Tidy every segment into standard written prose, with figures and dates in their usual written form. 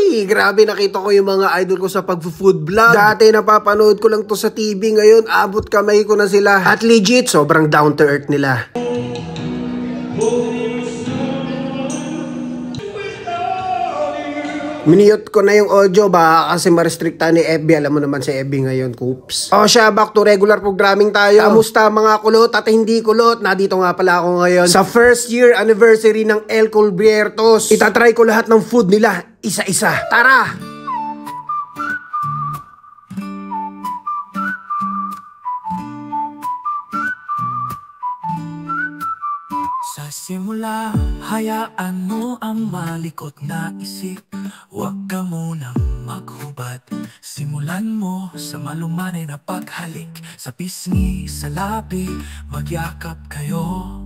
Uy, grabe, nakita ko yung mga idol ko sa pag-food vlog. Dati napapanood ko lang to sa TV, ngayon abot kamay ko na sila. At legit, sobrang down to earth nila. Minute ko na yung audio ba kasi ma-restricta ni FB. Alam mo naman si FB ngayon, coops. O siya, back to regular programming tayo. Kamusta mga kulot at hindi kulot? Nandito nga pala ako ngayon sa first year anniversary ng El Cubiertos. Itatry ko lahat ng food nila isa-isa. Tara! Sa simula, hayaan mo ang malikot na isip. Huwag ka munang maghubad. Simulan mo sa malumanay na paghalik. Sa pisngi, sa labi, magyakap kayo.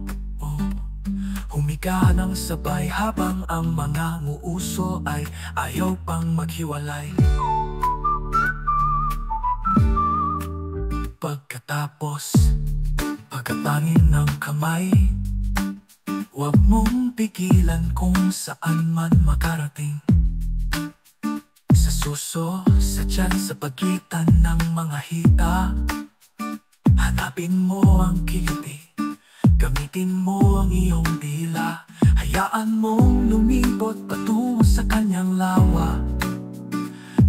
Humiga ng sabay habang ang mga nguuso ay ayaw pang maghiwalay. Pagkatapos, pagkatangin ng kamay, huwag mong pigilan kung saan man makarating. Sa suso, sa tiyan, sa pagitan ng mga hita, hanapin mo ang kiliti. Gamitin mo ang iyong dila. Hayaan mong lumipot patungo sa kanyang lawa.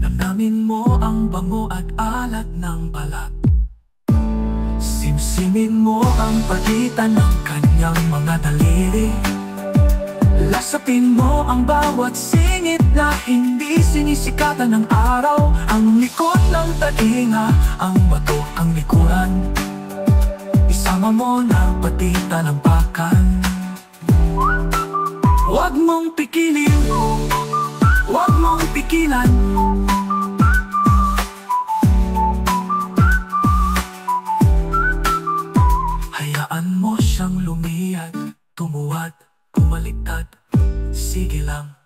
Namnamin mo ang bango at alat ng balat. Simsimin mo ang pagitan ng kanyang mga daliri. Lasapin mo ang bawat singit na hindi sinisikatan ng araw. Ang likod ng tainga, ang bato, ang likuran. Isama mo na pati talampakan. Huwag mong pikilin, huwag mong pikilan. Hayaan mo siyang lumiyad, tumuwad, bumaliktad. Sige lang.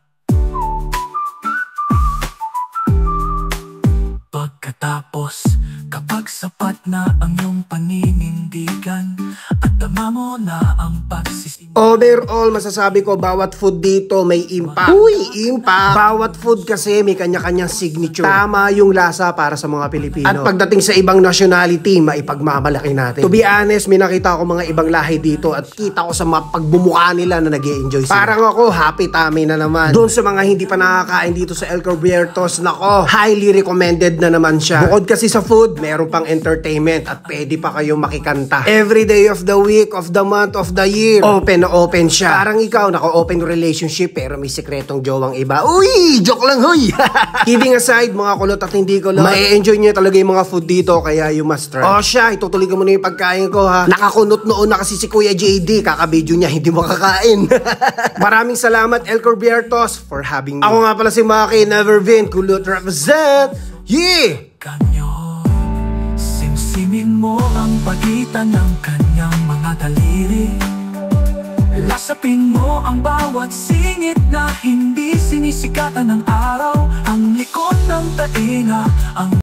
Pagkatapos, kapag sapat na ang iyong paninindigan at tama mo na ang pagsisisi. Overall, masasabi ko bawat food dito may impact. Uy, impact! Bawat food kasi may kanya-kanyang signature. Tama yung lasa para sa mga Pilipino. At pagdating sa ibang nationality, maipagmamalaki natin. To be honest, may nakita ako mga ibang lahi dito at kita ko sa mga pagbumukha nila na nag-e-enjoy sila. Parang ako, happy tummy na naman. Doon sa mga hindi pa nakakain dito sa El Cubiertos, nako, highly recommended na naman siya. Bukod kasi sa food, meron pang entertainment at pwede pa kayong makikanta. Every day of the week, of the month, of the year, open na open siya. Parang ikaw, naka-open relationship pero may sekretong jowang iba. Uy! Joke lang, huy! Kidding aside, mga kulot at hindi kulot, ma-enjoy nyo talaga yung mga food dito, kaya you must try. O siya, itutuloy ko muna yung pagkain ko ha. Nakakunot noon na kasi si Kuya JD, kakabidyo niya, hindi makakain. Maraming salamat El Cubiertos for having me. Ako nga pala si Maki, never been, kulot represent. Yeah! Kanyo, simsimin mo ang pagitan ng kanyang mga daliri. Lasapin mo ang bawat singit na hindi sinisikatan ng araw. Ang likod ng tainga, ang